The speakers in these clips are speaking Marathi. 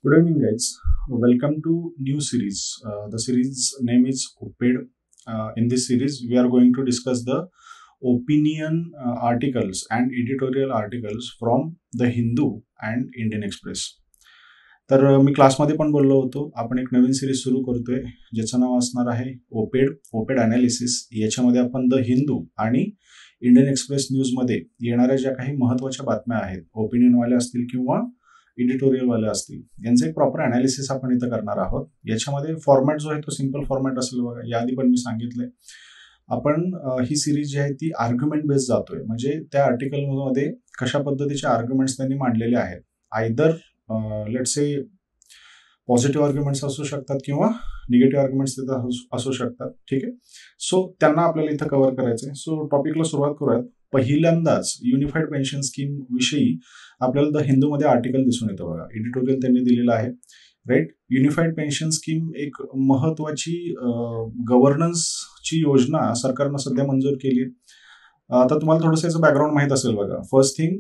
Good evening, guys. Welcome to new series. The series name is OPED. In this series, we are going to discuss the opinion articles and editorial articles from the Hindu and Indian Express. तर मी क्लासमध्ये पण बोललो होतो, आपण एक नवीन सिरीज सुरू करतोय ज्याचं नाव असणार आहे ओपेड अनालिसिस. याच्यामध्ये आपण द हिंदू आणि इंडियन एक्सप्रेस न्यूजमध्ये येणाऱ्या ज्या काही महत्त्वाच्या बातम्या आहेत, ओपिनियनवाल्या असतील किंवा एडिटोरियलवाले असतील, यांचं एक प्रॉपर अनालिसिस आपण इथं करणार आहोत. याच्यामध्ये फॉर्मॅट जो आहे तो सिम्पल फॉर्मॅट असेल बघा. याआधी पण मी सांगितलंय, आपण ही सिरीज जी आहे ती आर्ग्युमेंट बेस्ड जातोय. म्हणजे त्या आर्टिकलमध्ये कशा पद्धतीचे आर्ग्युमेंट्स त्यांनी मांडलेले आहेत, either let's say positive arguments असू शकतात किंवा निगेटिव्ह आर्ग्युमेंट्स तिथं असू शकतात. ठीक आहे. सो त्यांना आपल्याला इथं कव्हर करायचं आहे. सो टॉपिकला सुरुवात करूयात. पहिल्यांदाच युनिफाईड पेन्शन स्कीम विषयी आपल्याला द हिंदूमध्ये आर्टिकल दिसून येतं बघा. एडिटोरियल त्यांनी दिलेलं आहे, राईट. युनिफाईड पेन्शन स्कीम एक महत्वाची गव्हर्नन्सची योजना सरकारनं सध्या मंजूर केली. आता तुम्हाला थोडंसं याचं बॅकग्राऊंड माहीत असेल बघा. फर्स्ट थिंग,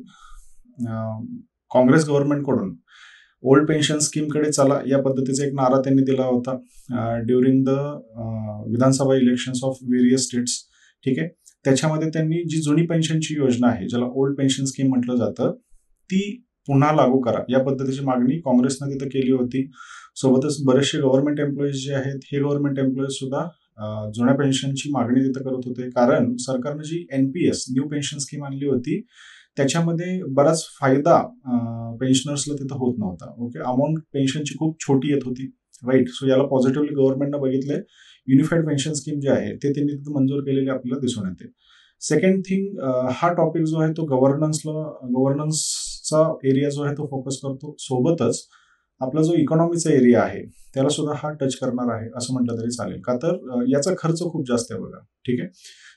काँग्रेस गव्हर्नमेंटकडून ओल्ड पेन्शन स्कीमकडे चला या पद्धतीचा एक नारा त्यांनी दिला होता during the Vidhan Sabha elections of various states. ठीक आहे. त्याच्यामध्ये त्यांनी जी जुनी पेन्शनची योजना आहे, ज्याला ओल्ड पेन्शन स्कीम म्हटलं जातं, ती पुन्हा लागू करा या पद्धतीची मागणी काँग्रेसनं तिथं केली होती. सोबतच बरेचसे गव्हर्नमेंट एम्प्लॉईज जे आहेत, हे गव्हर्नमेंट एम्प्लॉईज सुद्धा जुन्या पेन्शनची मागणी तिथं करत होते. कारण सरकारनं जी NPS न्यू पेन्शन स्कीम आणली होती, त्याच्यामध्ये बराच फायदा पेन्शनर्सला तिथं होत नव्हता. ओके. अमाऊंट पेन्शनची खूप छोटी येत होती, राईट. सो याला पॉझिटिव्हली गव्हर्नमेंटनं बघितले. युनिफाईड पेन्शन स्कीम जे आहे ते त्यांनी तिथं मंजूर केलेली आपल्याला दिसून येते. सेकंड थिंग, हा टॉपिक जो आहे तो गव्हर्नन्सचा एरिया जो आहे तो फोकस करतो. सोबतच आपला जो इकॉनॉमीचा एरिया आहे त्याला सुद्धा हा टच करणार आहे असं म्हटलं तरी चालेल. का तर याचा खर्च खूप जास्त आहे बघा. ठीक आहे.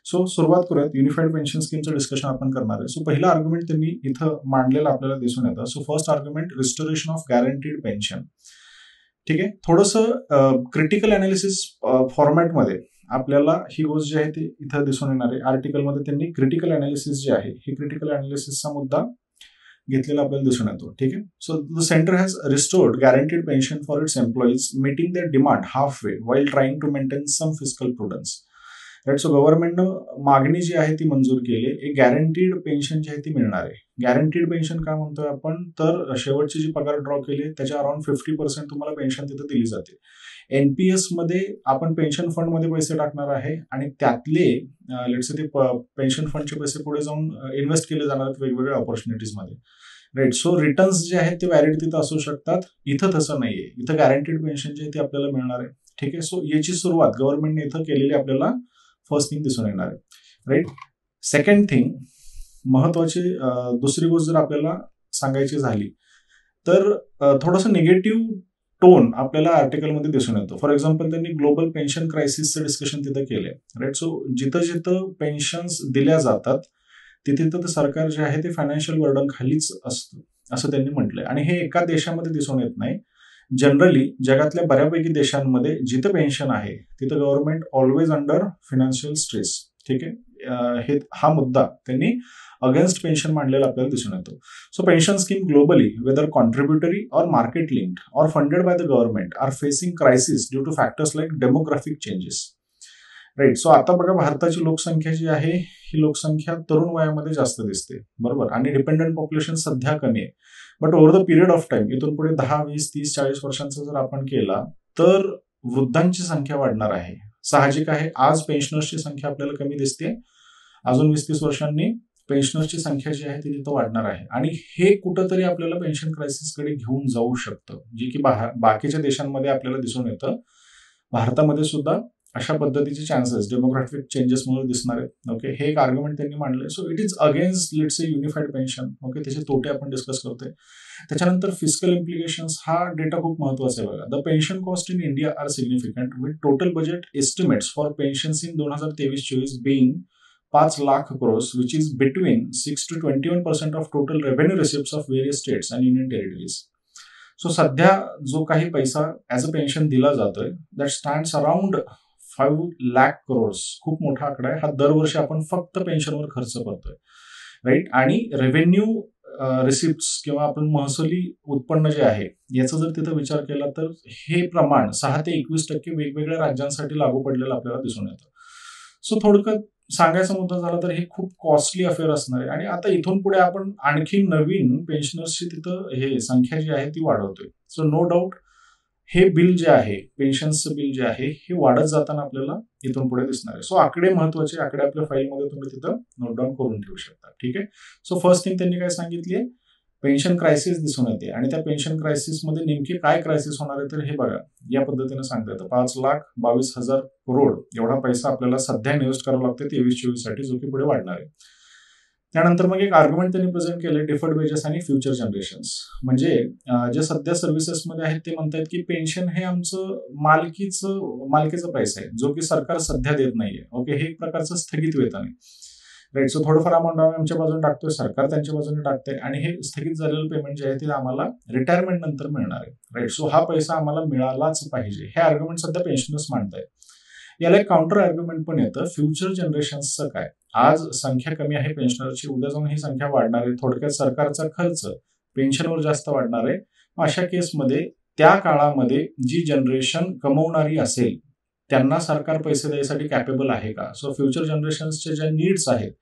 सो सुरुवात करूयात. युनिफाईड पेन्शन स्कीमचं डिस्कशन आपण करणार आहे. सो पहिला आर्ग्युमेंट त्यांनी इथं मांडलेला आपल्याला दिसून येतं. So first argument, restoration of guaranteed pension. ठीक आहे. थोडंसं क्रिटिकल अनालिसिस फॉर्मॅटमध्ये आपल्याला ही गोष्ट जी आहे ती इथं दिसून येणार आहे. आर्टिकलमध्ये त्यांनी क्रिटिकल अनालिसिस जे आहे, हे क्रिटिकल अनालिसिसचा मुद्दा घेतलेला आपल्याला दिसून येतो. ठीक आहे. So the centre has restored guaranteed pension for its employees meeting their demand half way while trying to maintain some fiscal prudence, right. So गव्हर्नमेंटनं मागणी जी आहे ती मंजूर केली. एक गॅरंटीड पेन्शन जी आहे ती मिळणार आहे. गॅरंटीड पेन्शन काय म्हणतोय आपण, तर शेवटची जी पगार ड्रॉ केली त्याच्या अराउंड 50% तुम्हाला पेन्शन तिथं दिली जाते. NPS मध्ये आपण पेन्शन फंडमध्ये पैसे टाकणार आहे आणि त्यातले लेट्स से ते पेन्शन फंडचे पैसे पुढे जाऊन इन्व्हेस्ट केले जाणार आहेत वेगवेगळ्या ऑपॉर्च्युनिटीजमध्ये, राईट. सो रिटर्न्स जे आहेत ते व्हॅलिड तिथं असू शकतात. इथं तसं नाहीये. इथं गॅरंटीड पेन्शन जे आहे ते आपल्याला मिळणार आहे. ठीक आहे. सो याची सुरुवात गव्हर्नमेंटने इथं केलेली आपल्याला फर्स्ट थिंग दिसून येणार आहे, राईट. सेकंड थिंग, महत्वाची दुसरी गोष्ट जर आपल्याला सांगायची झाली तर थोडंसं निगेटिव्ह टोन आपल्याला आर्टिकलमध्ये दिसून येतो. फॉर एक्झाम्पल, त्यांनी ग्लोबल पेन्शन क्रायसिसचं डिस्कशन तिथं केलंय, राईट. सो जिथं जिथं पेन्शन्स दिल्या जातात तिथे तर सरकार जे आहे ते फायनान्शियल बर्डन खालीच असतं असं त्यांनी म्हटलंय. आणि हे एका देशामध्ये दिसून येत नाही. जनरली जगातल्या बऱ्यापैकी देशांमध्ये जिथं पेन्शन आहे तिथं government always under financial stress. ठीक आहे. हा मुद्दा त्यांनी अगेन्स्ट पेन्शन मांडलेला आपल्याला दिसून येतो. So pension scheme globally whether contributory or market linked or funded by the government are facing crisis due to factors like demographic changes, right. So आता बघा, भारताची लोकसंख्या जी आहे ही लोकसंख्या तरुण वयामध्ये जास्त दिसते, बरोबर. आणि डिपेंडंट पॉप्युलेशन सध्या कमी आहे. But over the period of time, इथून पुढे 10, 20, 30, 40 वर्षांचा जर आपण केला तर वृद्धांची संख्या वाढणार आहे. साहजिक आहे. आज पेन्शनर्सची संख्या आपल्याला कमी दिसते. अजून 20-30 वर्षांनी पेन्शनर्सची संख्या जी आहे ती तिथं वाढणार आहे. आणि हे कुठंतरी आपल्याला पेन्शन क्रायसिसकडे घेऊन जाऊ शकतं, जे की बाकीच्या देशांमध्ये आपल्याला दिसून येतं. भारतामध्ये सुद्धा अशा पद्धतीचे चान्सेस डेमोग्राफिक चेंजेसमुळे दिसणार आहेत. ओके. हे एक आर्ग्युमेंट त्यांनी मांडलंय. So it is against let's say unified pension. Okay. त्याचे तोटे आपण डिस्कस करतोय. त्याच्यानंतर फिस्कल इम्प्लिकेशन्स, हा डेटा खूप महत्वाचा आहे बघा. The pension cost in India are significant with total budget estimates for pensions in 2023-24 being 5 lakh crores, which is between 6 to 21% of total revenue receipts of various states and union territories. So सध्या जो काही पैसा ऍज अ पेन्शन दिला जातोय that stands around 5 lakh crores. खूप मोठा आकडा आहे हा. दरवर्षी आपण फक्त पेन्शनवर खर्च करतोय, राईट. आणि रेव्हेन्यू रिसिप्ट्स किंवा आपण महसुली उत्पन्न जे आहे याचा जर तिथं विचार केला तर हे प्रमाण 6 ते 21% वेगवेगळ्या राज्यांसाठी लागू पडलेलं आपल्याला दिसून येतं. सो थोडक्यात सांगायचा मुद्दा झाला तर हे खूप कॉस्टली अफेअर असणार आहे. आणि आता इथून पुढे आपण आणखी नवीन पेन्शनर्सची तिथं हे संख्या जी आहे ती वाढवतोय. सो नो डाऊट हे बिल जे आहे, पेन्शनचं बिल जे आहे हे वाढत जाताना आपल्याला इथून पुढे दिसणार आहे. सो आकडे महत्वाचे, आकडे आपल्या फाईलमध्ये तुम्ही तिथं नोट डाऊन करून ठेवू शकता. ठीक आहे. सो फर्स्ट थिंग त्यांनी काय सांगितली आहे, पेन्शन क्रायसिस दिसून येते. आणि त्या पेन्शन क्रायसिसमध्ये नेमकी काय क्रायसिस होणार आहे तर हे बघा या पद्धतीने सांगता येतं. 5,22,000 करोड एवढा पैसा आपल्याला सध्या इन्व्हेस्ट करावा लागतो 23-24 साठी, जो की पुढे वाढणार आहे. त्यानंतर मग एक आर्ग्युमेंट त्यांनी प्रेझेंट केले, डिफर्ड वेजेस आणि फ्युचर जनरेशन्स. म्हणजे जे सध्या सर्व्हिसेसमध्ये आहेत ते म्हणतात की पेन्शन हे आमचं मालकीचा पैसा आहे, जो की सरकार सध्या देत नाहीये. ओके, हे एक प्रकारचं स्थगित वेतन आहे. राईट. सो थोडंफार अमाऊंट आम्ही आमच्या बाजूने टाकतोय, सरकार त्यांच्या बाजूने टाकतंय, आणि हे स्थगित झालेलं पेमेंट जे आहे ते आम्हाला रिटायरमेंट नंतर मिळणार आहे. राईट. सो हा पैसा आम्हाला मिळालाच पाहिजे, हे आर्ग्युमेंट सध्या पेन्शनर्स मांडतायत. याला एक काउंटर आर्ग्युमेंट पण येतं, फ्युचर जनरेशन्सचं काय. आज संख्या कमी आहे पेन्शनरची, उद्या जाऊन ही संख्या वाढणार आहे. थोडक्यात सरकारचा खर्च पेन्शनवर जास्त वाढणार आहे. अशा केसमध्ये त्या काळामध्ये जी जनरेशन कमवणारी असेल त्यांना सरकार पैसे द्यायसाठी कॅपेबल आहे का. सो फ्युचर जनरेशन्सचे ज्या नीड्स आहेत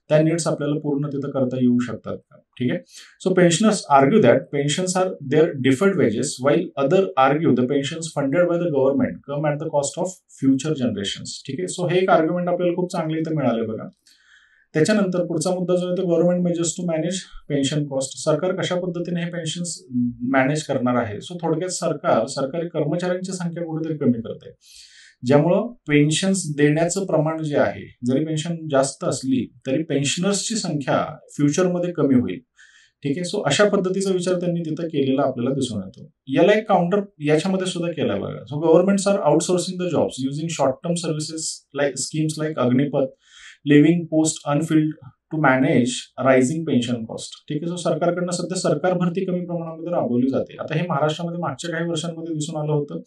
त्या नीड्स आपल्याला पूर्ण तिथं करता येऊ शकतात का. ठीक आहे. So pensioners argue that pensions are their deferred wages while other argue the pensions funded by the government come at the cost of future generations. ठीक आहे. सो हे एक आर्ग्युमेंट आपल्याला खूप चांगले इथं मिळाले बघा. त्याच्यानंतर पुढचा मुद्दा जो आहे तो government measures to manage pension cost. सरकार कशा पद्धतीने हे पेन्शन्स मॅनेज करणार आहे. सो थोडक्यात सरकारी कर्मचाऱ्यांची संख्या कुठेतरी कमी करते, ज्यामुळं पेन्शन्स देण्याचं प्रमाण जे आहे, जरी पेन्शन जास्त असली तरी पेन्शनर्सची संख्या फ्युचरमध्ये कमी होईल. ठीक आहे. सो अशा पद्धतीचा विचार त्यांनी तिथं केलेला आपल्याला दिसून येतो. याला एक काउंटर याच्यामध्ये सुद्धा केला बघा. So governments are outsourcing the jobs using short term services like schemes like Agnipath, living post unfilled to manage rising pension cost. ठीक आहे. सो सरकारकडनं सध्या सरकार भरती कमी प्रमाणामध्ये राबवली जाते. आता हे महाराष्ट्रामध्ये मागच्या काही वर्षांमध्ये दिसून आलं होतं,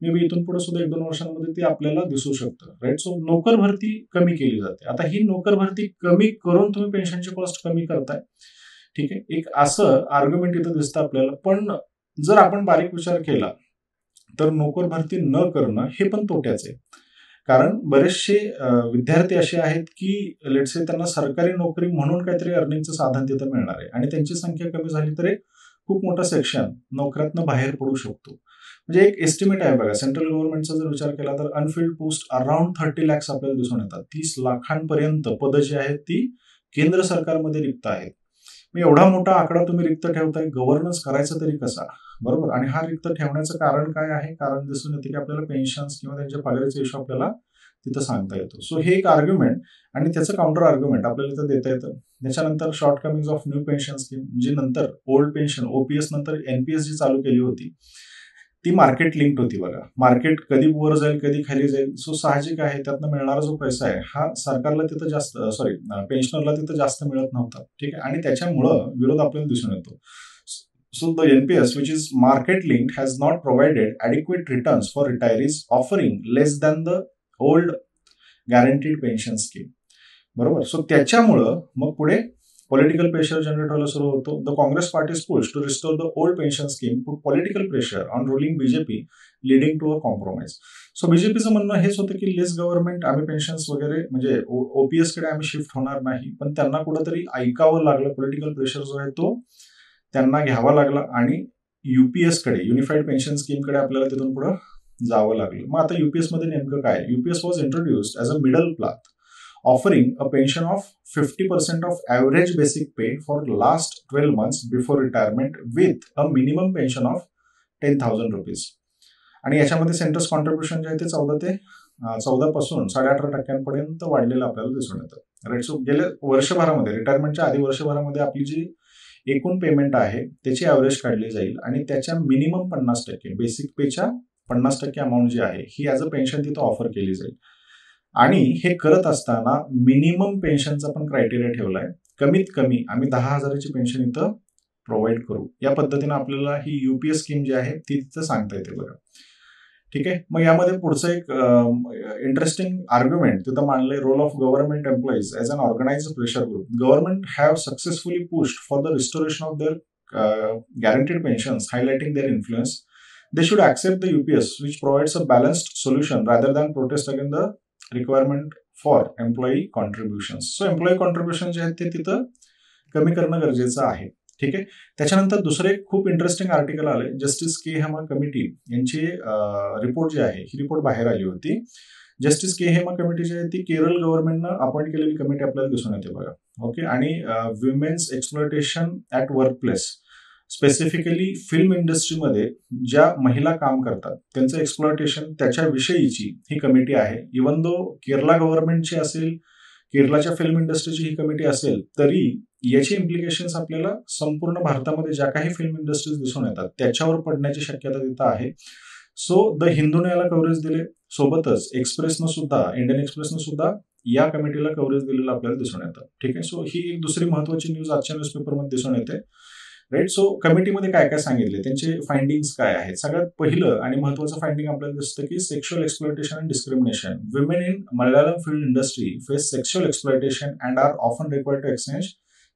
मे बी इथून पुढे सुद्धा 1-2 वर्षांमध्ये ते आपल्याला दिसू शकतं. राईट. सो नोकर भरती कमी केली जाते. आता ही नोकर भरती कमी करून तुम्ही पेन्शनची कॉस्ट कमी करताय. ठीक आहे. एक असं आर्ग्युमेंट इथं दिसतं आपल्याला. पण जर आपण बारीक विचार केला तर नोकर भरती न करणं हे पण तोट्याचं आहे. कारण बरेचसे विद्यार्थी असे आहेत की लेट्स से त्यांना सरकारी नोकरी म्हणून काहीतरी अर्निंगचं साधन तिथं मिळणार आहे, आणि त्यांची संख्या कमी झाली तर एक खूप मोठा सेक्शन नोकऱ्यातनं बाहेर पडू शकतो. म्हणजे एक एस्टिमेट आहे बघा, सेंट्रल गव्हर्नमेंटचा जर विचार केला तर अनफिल्ड पोस्ट अराउंड 30 lakhs आपल्याला दिसून येतात. 30 लाखांपर्यंत पदं जी आहेत ती केंद्र सरकारमध्ये रिक्त आहेत. एवढा मोठा आकडा तुम्ही रिक्त ठेवताय, गव्हर्नन्स करायचं तरी कसा, बरोबर. आणि हा रिक्त ठेवण्याचं कारण काय आहे, कारण दिसून येते की आपल्याला पेन्शन्स किंवा त्यांच्या पगाराचा इश्यू आपल्याला तिथं सांगता येतो. सो हे एक आर्ग्युमेंट आणि त्याचं काउंटर आर्ग्युमेंट आपल्याला इथं देता येतं. त्याच्यानंतर shortcoming of new pension scheme, जी नंतर ओल्ड पेन्शन ओपीएस नंतर एनपीएस जी चालू केली होती ती मार्केट लिंक्ड होती बघा. मार्केट कधी वर जाईल कधी खाली जाईल. सो साहजिक आहे त्यातनं मिळणारा जो पैसा आहे हा सरकारला तिथं जास्त पेन्शनरला तिथं जास्त मिळत नव्हता. ठीक आहे. आणि त्याच्यामुळं विरोध आपल्याला दिसून येतो. So the NPS, which is market linked, has not provided adequate returns for retirees offering less than the old guaranteed pension scheme. बरोबर. सो त्याच्यामुळं मग पुढे पॉलिटिकल प्रेशर जनरेट व्हायला सुरू होतो. The Congress parties push to restore the old pension scheme put political pressure on ruling BJP leading to a compromise. So बीजेपीचं म्हणणं हेच होतं की लेस गव्हर्नमेंट, आम्ही पेन्शन्स वगैरे म्हणजे ओपीएस कडे आम्ही शिफ्ट होणार नाही. पण त्यांना कुठंतरी ऐकावं लागलं, पॉलिटिकल प्रेशर जो आहे तो त्यांना घ्यावा लागला आणि युपीएस कडे, युनिफाईड पेन्शन स्कीम कडे आपल्याला तिथून पुढे जावं लागलं. मग आता युपीएस मध्ये नेमकं काय, UPS was introduced as a middle class offering a pension of 50% of average basic pay for last 12 months before retirement with a minimum pension of 10,000 rupees. आणि याच्यामध्ये सेंटर्स कॉन्ट्रीब्युशन जे आहे ते 14 पासून 18% वाढलेलं आपल्याला दिसून येतं. राईट. सो गेल्या वर्षभरामध्ये, रिटायरमेंटच्या आधी वर्षभरामध्ये आपली जी एकूण पेमेंट आहे त्याची ॲव्हरेज काढली जाईल आणि त्याच्या मिनिमम 50%, बेसिक पेच्या 50% अमाऊंट जी आहे ही ॲज अ पेन्शन तिथं ऑफर केली जाईल. आणि हे करत असताना मिनिमम पेन्शनचा पण क्रायटेरिया ठेवला आहे. कमीत कमी आम्ही 10,000ची पेन्शन इथं प्रोव्हाइड करू. या पद्धतीनं आपल्याला ही युपीएस स्कीम जी आहे ती तिथं सांगता येते बघा. ठीक आहे. मग यामध्ये पुढचं एक इंटरेस्टिंग आर्ग्युमेंट तिथं मांडलंय, role of government employees as an organised pressure group. Government have successfully pushed for the restoration of their guaranteed pensions, highlighting their influence. They should accept the UPS, which provides a balanced solution rather than protest against the requirement for employee contributions. So employee contributions जे आहेत ते तिथं कमी करणं गरजेचं आहे. ठीक आहे. त्याच्यानंतर दुसरे खूप इंटरेस्टिंग आर्टिकल आले. जस्टिस के हेमा कमिटी यांची रिपोर्ट जी आहे ही रिपोर्ट बाहेर आली होती. जस्टिस के हेमा कमिटी जी आहे ती केरळ गव्हर्नमेंटनं अपॉइंट केलेली कमिटी आपल्याला दिसून येते बघा. ओके. आणि women's exploitation at work place, specifically film इंडस्ट्रीमध्ये ज्या महिला काम करतात त्यांचं एक्सप्लॉयटेशन त्याच्याविषयीची ही कमिटी आहे. इवन दो केरला गव्हर्नमेंटची असेल, केरळाच्या फिल्म इंडस्ट्रीची ही कमिटी असेल, तरी याची इम्प्लिकेशन्स आपल्याला संपूर्ण भारतामध्ये ज्या काही फिल्म इंडस्ट्रीज दिसून येतात त्याच्यावर पडण्याची शक्यता तिथं आहे. सो द हिंदूने याला कव्हरेज दिले. सोबतच एक्सप्रेसनं सुद्धा, इंडियन एक्सप्रेसनं सुद्धा या कमिटीला कव्हरेज दिलेलं आपल्याला दिसून येतं. ठीक आहे. सो ही एक दुसरी महत्वाची न्यूज आजच्या न्यूजपेपरमध्ये दिसून येते. राईट. सो कमिटीमध्ये काय काय सांगितले, त्यांचे फाइंडिंग्स काय आहेत. सगळ्यात पहिलं आणि महत्वाचं फाइंडिंग आपल्याला दिसतं की sexual exploitation and discrimination. Women in Malayalam film industry face sexual exploitation and are often required to exchange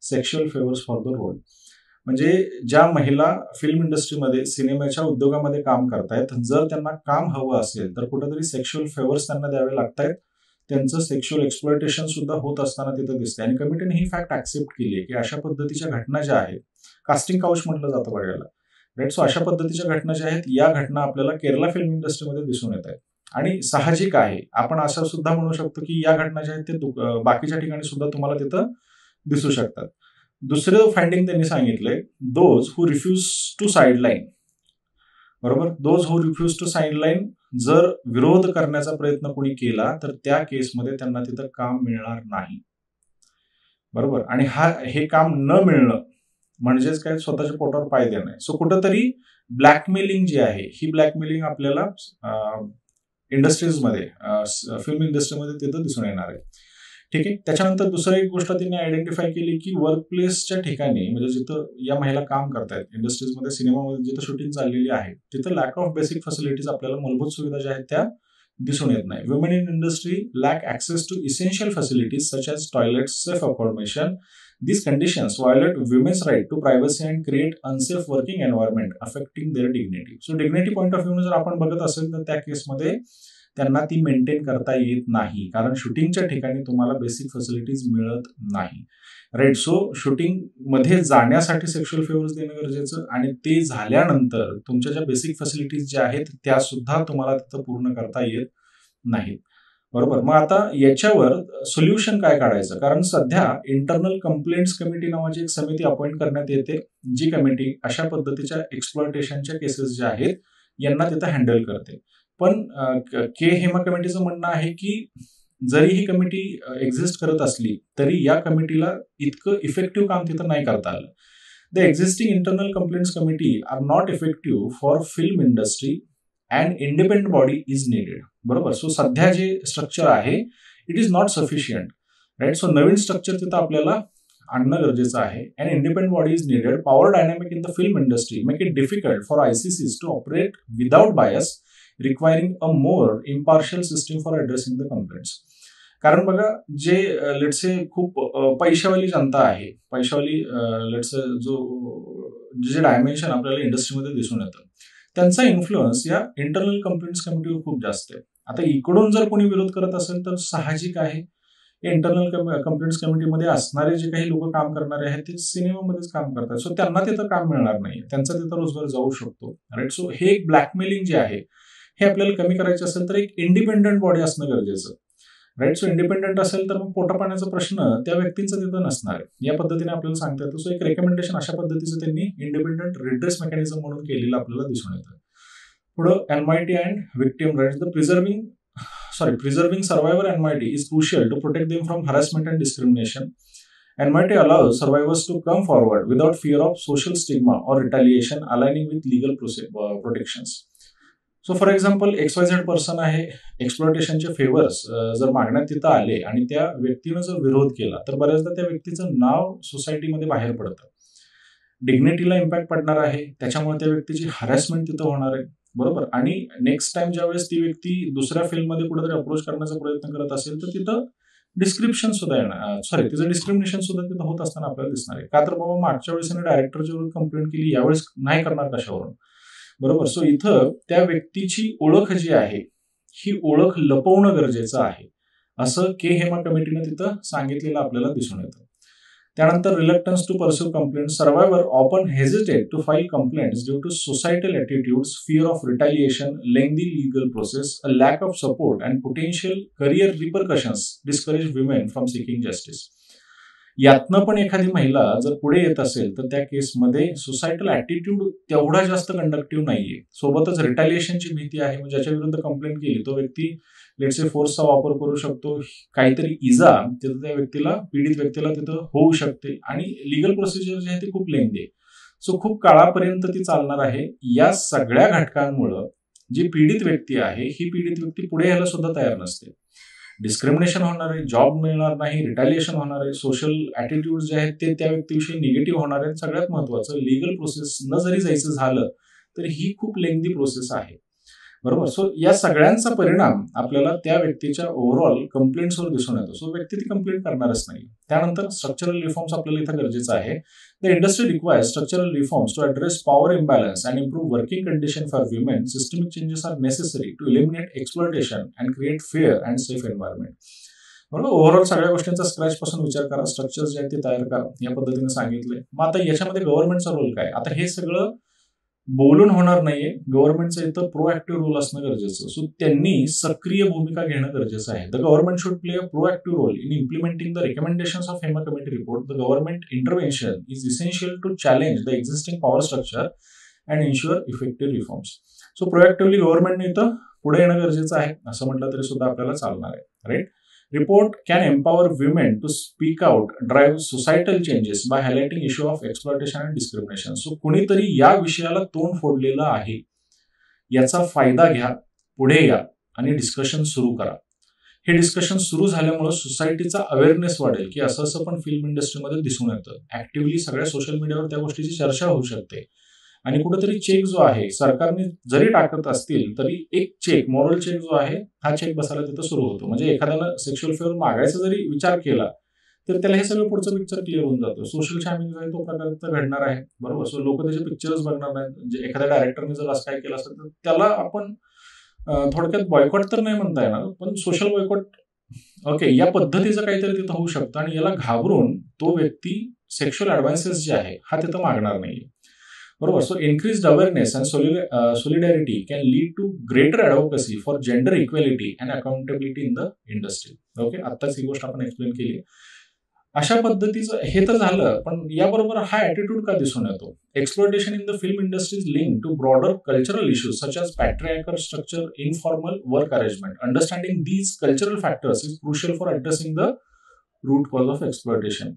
sexual favours for the role. म्हणजे ज्या महिला फिल्म इंडस्ट्रीमध्ये, सिनेमाच्या उद्योगामध्ये काम करतायत, जर त्यांना काम हवं असेल तर कुठेतरी सेक्शुअल फेवर्स त्यांना द्यावे लागतायत. त्यांचं सेक्शुअल एक्सप्लॉयटेशन सुद्धा होत असताना तिथं दिसते. आणि कमिटीने ही फॅक्ट ऍक्सेप्ट केली आहे की अशा पद्धतीच्या घटना ज्या आहेत, कास्टिंग काउच म्हटलं जातं बघायला. राईट. सो अशा पद्धतीच्या घटना ज्या आहेत या घटना आपल्याला केरला फिल्म इंडस्ट्रीमध्ये दिसून येत आहेत. आणि साहजिक आहे, आपण असं सुद्धा म्हणू शकतो की या घटना ज्या आहेत ते बाकीच्या ठिकाणी सुद्धा तुम्हाला तिथं दिसू शकतात. दुसरं फाइंडिंग त्यांनी सांगितलंय, those who refuse to sideline. बरोबर. Those who refuse to sideline, जर विरोध करण्याचा प्रयत्न कोणी केला तर त्या केसमध्ये त्यांना तिथं काम मिळणार नाही. बरोबर. आणि हे काम न मिळणं म्हणजेच काय, स्वतःच्या पोटावर पाय देणं. सो कुठंतरी ब्लॅकमेलिंग जी आहे ही ब्लॅकमेलिंग आपल्याला इंडस्ट्रीजमध्ये, फिल्म इंडस्ट्रीमध्ये तिथं दिसून येणार आहे. ठीक आहे. त्याच्यानंतर दुसरी एक गोष्ट त्यांनी आयडेंटिफाय केली की वर्क प्लेसच्या ठिकाणी, म्हणजे जिथं या महिला काम करतायत इंडस्ट्रीजमध्ये, सिनेमामध्ये जिथं शूटिंग चाललेली आहे तिथं लॅक ऑफ बेसिक फॅसिलिटीज, आपल्याला मूलभूत सुविधा ज्या आहेत त्या दिसून येत नाही. Women in industry lack access to essential facilities such as toilets, safe accommodation. These conditions violate women's right to privacy and create unsafe working environment affecting their dignity. So dignity point of view जर आपण बघत असेल तर त्या केसमध्ये त्यांना ती मेंटेन करता येत नाही, कारण शूटिंगच्या ठिकाणी तुम्हाला बेसिक फॅसिलिटीज मिळत नाही. राईट. सो शूटिंग मध्ये जाण्यासाठी सेक्शुअल फेवर्स देणं गरजेचं, आणि ते झाल्यानंतर तुमच्या ज्या बेसिक फॅसिलिटीज ज्या आहेत त्या सुद्धा तुम्हाला तिथं पूर्ण करता येत नाहीत. बरोबर. मग आता याच्यावर सोल्युशन काय काढायचं, कारण सध्या इंटरनल कंप्लेंट्स कमिटी नावाची एक समिती अपॉइंट करण्यात येते, जी कमिटी अशा पद्धतीच्या एक्सप्लॉयटेशनच्या केसेस ज्या आहेत यांना तिथं हँडल करते. पण के हेमा कमिटीचं म्हणणं आहे की जरी ही कमिटी एक्झिस्ट करत असली तरी या कमिटीला इतकं इफेक्टिव्ह काम तिथं नाही करता आलं. The existing internal complaints committee are not effective for film industry and independent body is needed. बरोबर. सो सध्या जे स्ट्रक्चर आहे it is not sufficient. Right. So नवीन स्ट्रक्चर तिथं आपल्याला आणणं गरजेचं आहे. And independent body is needed. Power dynamic in the film industry make it difficult for ICCs to operate without bias, requiring a more impartial system for addressing the complaints. कारण बघा, जे लेट्स से खूप पैशावाली जनता आहे, पैशावाली लेट्स जे डायमेन्शन आपल्याला इंडस्ट्रीमध्ये दिसून येतं, त्यांचा इन्फ्लुअन्स या इंटरनल कंप्लेंट्स कमिटीवर खूप जास्त आहे. आता इकडून जर कोणी विरोध करत असेल तर साहजिक आहे या इंटरनल कंप्लेंट्स कमिटीमध्ये असणारे जे काही लोक काम करणारे आहेत ते सिनेमामध्येच काम करतात. सो त्यांना तिथं काम मिळणार नाही, त्यांचा तिथं रोजगार जाऊ शकतो. राईट. सो हे एक ब्लॅकमेलिंग जे आहे हे आपल्याला कमी करायचं असेल तर एक इंडिपेंडंट बॉडी असणं गरजेचं. राईट. सो इंडिपेंडंट असेल तर मग पोटापाण्याचा प्रश्न त्या व्यक्तींचा तिथं नसणार आहे, या पद्धतीने आपल्याला सांगता येतं. सो एक रेकमेंडेशन अशा पद्धतीचं त्यांनी इंडिपेंडंट रिड्रेस मेकॅनिझम म्हणून केलेलं आपल्याला दिसून येतं. पुढं anonymity and victim rights. The preserving survivor anonymity is crucial to protect them from harassment and discrimination. Anonymity allows survivors to come forward without fear of social stigma or retaliation, aligning with legal protections. So for example XYZ person आहे, एक्सप्लॉयटेशनचे फेवर्स जर मागण्यात तिथं आले आणि त्या व्यक्तीनं जर विरोध केला तर बऱ्याचदा त्या व्यक्तीचं नाव सोसायटीमध्ये बाहेर पडतं, डिग्निटीला इम्पॅक्ट पडणार आहे, त्याच्यामुळे त्या व्यक्तीची हॅरॅसमेंट तिथं होणार आहे. बरोबर. आणि नेक्स्ट टाइम ज्यावेळेस ती व्यक्ती दुसऱ्या फील्डमध्ये कुठेतरी अप्रोच करण्याचा प्रयत्न करत असेल तर तिथं डिस्क्रिप्शन सुद्धा येणार, सॉरी तिचं डिस्क्रिमिनेशन सुद्धा तिथं होत असताना आपल्याला दिसणार आहे. का तर बाबा मागच्या वेळेस डायरेक्टरच्या विरुद्ध कंप्लेंट केली, यावेळेस नाही करणार कशावरून, बरोबर. सो इथं त्या व्यक्तीची ओळख जी आहे ही ओळख लपवणं गरजेचं आहे, असं के हेमा कमिटीनं तिथं सांगितलेलं आपल्याला दिसून येतं. त्यानंतर reluctance to pursue complaint. Survivor often hesitate to file complaints due to societal attitudes, fear of retaliation, lengthy legal process, a lack of support and potential career repercussions discourage women from seeking justice. यातनं पण एखादी महिला जर पुढे येत असेल तर त्या केसमध्ये सोसायटल ॲटिट्यूड तेवढा जास्त कंडक्टिव्ह नाहीये, सोबतच रिटॅलिएशनची भीती आहे. म्हणजे ज्याच्या विरुद्ध कंप्लेंट केली तो व्यक्ती लेट्स से फोर्सचा वापर करू शकतो, काहीतरी इजा तिथं त्या व्यक्तीला, पीडित व्यक्तीला तिथं होऊ शकते, आणि लिगल प्रोसिजर जी आहे ती खूप लेंथी आहे. सो खूप काळापर्यंत ती चालणार आहे. या सगळ्या घटकांमुळं जी पीडित व्यक्ती आहे ही पीडित व्यक्ती पुढे यायला सुद्धा तयार नसते. डिस्क्रिमिनेशन होणार आहे, जॉब मिळणार नाही, रिटॅलिएशन होणार आहे, सोशल ॲटिट्यूड जे आहेत ते त्या व्यक्तीविषयी निगेटिव्ह होणार आहेत. सगळ्यात महत्वाचं, लिगल प्रोसेस न जरी जायचं झालं तरी ही खूप लेंथी प्रोसेस आहे, बरोबर. सो या सगळ्यांचा परिणाम आपल्याला त्या व्यक्तीच्या ओव्हरऑल कंप्लेंट्सवर दिसून येतो. सो व्यक्ती ती कंप्लेंट करणारच नाही. त्यानंतर स्ट्रक्चरल रिफॉर्म्स आपल्याला इथं गरजेचं आहे. The industry requires structural reforms to address power imbalance and improve working condition for women. Systemic changes are necessary to eliminate exploitation and create fair and safe environment. बरोबर. ओव्हरऑल सगळ्या गोष्टींचा स्क्रॅच पासून विचार करा, स्ट्रक्चर जे आहे ते तयार करा, या पद्धतीने सांगितलंय. मग आता याच्यामध्ये गव्हर्नमेंटचा रोल काय? आता हे सगळं बोलून होणार नाहीये, गव्हर्नमेंटचं इथं प्रोएक्टिव्ह रोल असणं गरजेचं. सो त्यांनी सक्रिय भूमिका घेणं गरजेचं आहे. The government should play a proactive role in implementing the recommendations of Hema committee report. The government intervention is essential to challenge the existing power structure and ensure effective reforms. So proactively गव्हर्नमेंटने इथं पुढे येणं गरजेचं आहे, असं म्हटलं तरी सुद्धा आपल्याला चालणार आहे, right. Report can empower women to speak out, drive societal changes by highlighting issue of exploitation and discrimination. So कुणीतरी या विषयाला तोंड फोडलेलं आहे, याचा फायदा घ्या, पुढे या आणि डिस्कशन सुरू करा. हे डिस्कशन सुरू झाल्यामुळे सोसायटीचा अवेअरनेस वाढेल की असं असं पण फिल्म इंडस्ट्रीमध्ये दिसून येतं. ऍक्टिव्हली सगळ्या सोशल मीडियावर त्या गोष्टीची चर्चा होऊ शकते, आणि कुठेतरी चेक जो आहे सरकारने जरी टाकत असतील तरी एक चेक, मॉरल चेक जो आहे हा चेक बसायला तिथं सुरू होतो. म्हणजे एखाद्यानं सेक्शुअल फेवर मागायचा जरी विचार केला तर त्याला हे सगळं पुढचं पिक्चर क्लिअर होऊन जातं. सोशल शॅमिंग आहे तो प्रकार तर घडणार आहे, बरोबर. सो लोक त्याचे पिक्चर्स बघणार नाहीत. म्हणजे एखाद्या डायरेक्टरने जर असं काय केलं असेल तर त्याला आपण थोडक्यात बॉयकॉट तर नाही म्हणता येणार, पण सोशल बॉयकॉट, ओके, या पद्धतीचं काहीतरी तिथं होऊ शकतं. आणि याला घाबरून तो व्यक्ती सेक्शुअल ॲडव्हान्सेस जे आहे हा तिथं मागणार नाहीये, बरोबर. So increased awareness and solidarity can lead to greater advocacy for gender equality and accountability in the industry. Okay, आत्ताच ही गोष्ट आपण एक्सप्लेन केली. अशा पद्धतीचं हे तर झालं, पण याबरोबर हा ॲटिट्यूड का दिसून येतो? Exploitation in the film industry is link to broader cultural issues such as patriarchal structure, informal work arrangement. Understanding these cultural factors is crucial for addressing the root cause of exploitation,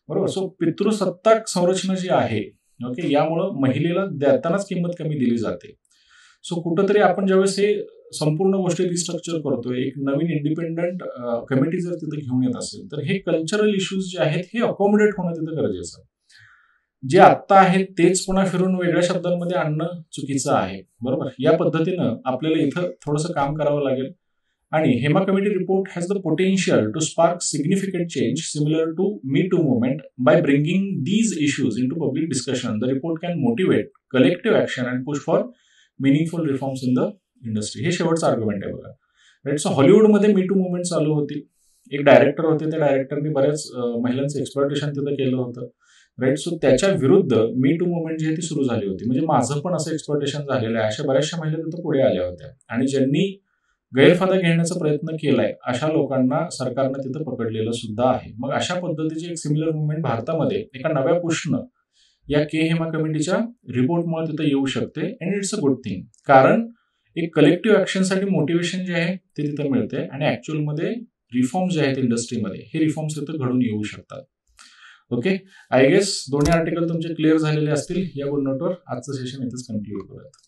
बरोबर. सो पितृसत्ताक संरचना जी आहे, ओके, यामुळं महिलेला देतानाच किंमत कमी दिली जाते. सो कुठंतरी आपण ज्यावेळेस हे संपूर्ण गोष्टी रिस्ट्रक्चर करतोय, एक नवीन इंडिपेंडंट कमिटी जर तिथे घेऊन येत असेल तर हे कल्चरल इश्यूज जे आहेत हे अकोमोडेट होणं तिथं गरजेचं. जे आत्ता आहेत तेच पुन्हा फिरून वेगळ्या शब्दांमध्ये आणणं चुकीचं आहे, बरोबर. या पद्धतीनं आपल्याला इथं थोडंसं काम करावं लागेल. आणि Hema committee report has the potential to spark significant change similar to me too movement by bringing these issues in to public discussion. The report can motivate collective action and push for meaningful reforms in the industry. हे शेवटचं आर्ग्युमेंट आहे बघा, राईट. सो हॉलिवूडमध्ये मी टू मुवमेंट चालू होती. एक डायरेक्टर होते, त्या डायरेक्टरनी बऱ्याच महिलांचं एक्सप्लॉयटेशन तिथं केलं होतं, राईट. सो त्याच्या विरुद्ध मी टू मुवमेंट जी आहे ती सुरू झाली होती. म्हणजे माझं पण असं एक्सप्लॉयटेशन झालेलं आहे, अशा बऱ्याचशा महिला तिथं पुढे आल्या होत्या. आणि ज्यांनी गैरफायदा घेण्याचा प्रयत्न केलाय अशा लोकांना सरकारनं तिथं पकडलेलं सुद्धा आहे. मग अशा पद्धतीची एक सिमिलर मुवमेंट भारतामध्ये एका नव्या पुष्ण या के हेमा कमिटीच्या रिपोर्टमुळे तिथं येऊ शकते. And it's a good thing, कारण एक कलेक्टिव्ह ऍक्शनसाठी मोटिवेशन जे आहे ते तिथं मिळते आणि ऍक्च्युअलमध्ये रिफॉर्म्स जे आहेत इंडस्ट्रीमध्ये हे रिफॉर्म्स तिथं घडून येऊ शकतात. ओके, आय गेस दोन्ही आर्टिकल तुमचे क्लिअर झालेले असतील. या गुड नोटवर आजचं सेशन इथेच कम्प्लीट करूयात.